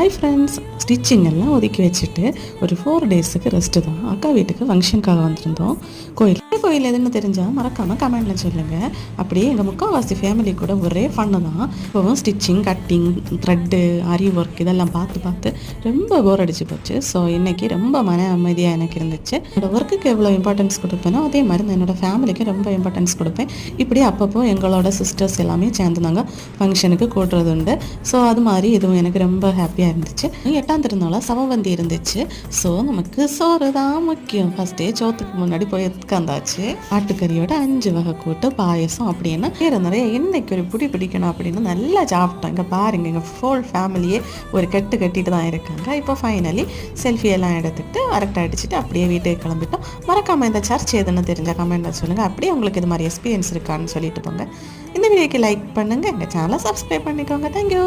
Hi friends, stitching எல்லாம் ஒதுக்கி வச்சுட்டு ஒரு 4 டேஸுக்கு ரெஸ்ட்டு தான். அக்கா வீட்டுக்கு ஃபங்க்ஷனுக்காக வந்திருந்தோம். கோயில் எதுன்னு தெரிஞ்சால் மறக்காமல் கமெண்டில் சொல்லுங்கள். அப்படியே எங்கள் முக்கால்வாசி ஃபேமிலி கூட ஒரே ஃபன்னு தான். இப்போவும் ஸ்டிச்சிங், கட்டிங், த்ரெட்டு, ஆரி ஒர்க் இதெல்லாம் பார்த்து ரொம்ப போர் அடிச்சு போச்சு. ஸோ இன்றைக்கி ரொம்ப மன அமைதியாக எனக்கு இருந்துச்சு. என்னோடய ஒர்க்குக்கு எவ்வளோ இம்பார்ட்டன்ஸ் கொடுப்பேனோ அதே மாதிரி நான் என்னோடய ஃபேமிலிக்கு ரொம்ப இம்பார்ட்டன்ஸ் கொடுப்பேன். இப்படி அப்பப்போ எங்களோட சிஸ்டர்ஸ் எல்லாமே சேர்ந்து நாங்கள் ஃபங்க்ஷனுக்கு கூட்டுறது உண்டு. ஸோ அது மாதிரி இதுவும் எனக்கு ரொம்ப ஹாப்பியாக இருந்துச்சு. 8ஆம் திருநாளாக சமவந்தி இருந்துச்சு. ஸோ நமக்கு சோறு தான் முக்கியம். ஃபஸ்ட்டே சோத்துக்கு முன்னாடி போய் உட்காந்தாச்சு. ஆட்டுக்கறியோட 5 வகை கூட்டு, பாயசம் அப்படின்னு நிறைய இன்னைக்கு ஒரு பிடி பிடிக்கணும் அப்படின்னு நல்லா சாப்பிட்டாங்க. பாருங்க, எங்கள் ஃபுல் ஃபேமிலியே ஒரு கட்டிட்டு தான் இருக்காங்க. இப்போ ஃபைனலி செல்ஃபி எல்லாம் எடுத்துகிட்டு அரட்டை அடிச்சுட்டு அப்படியே வீட்டுக்கு கிளம்பிட்டோம். மறக்காமல் இந்த சர்ச் எதுன்னு தெரிஞ்ச கமெண்ட்டில் சொல்லுங்கள். அப்படியே உங்களுக்கு இது மாதிரி எக்ஸ்பீரியன்ஸ் இருக்கான்னு சொல்லிட்டு போங்க. இந்த வீடியோக்கு லைக் பண்ணுங்கள், எங்கள் சேனலை சப்ஸ்கிரைப் பண்ணிக்கோங்க. தேங்க்யூ.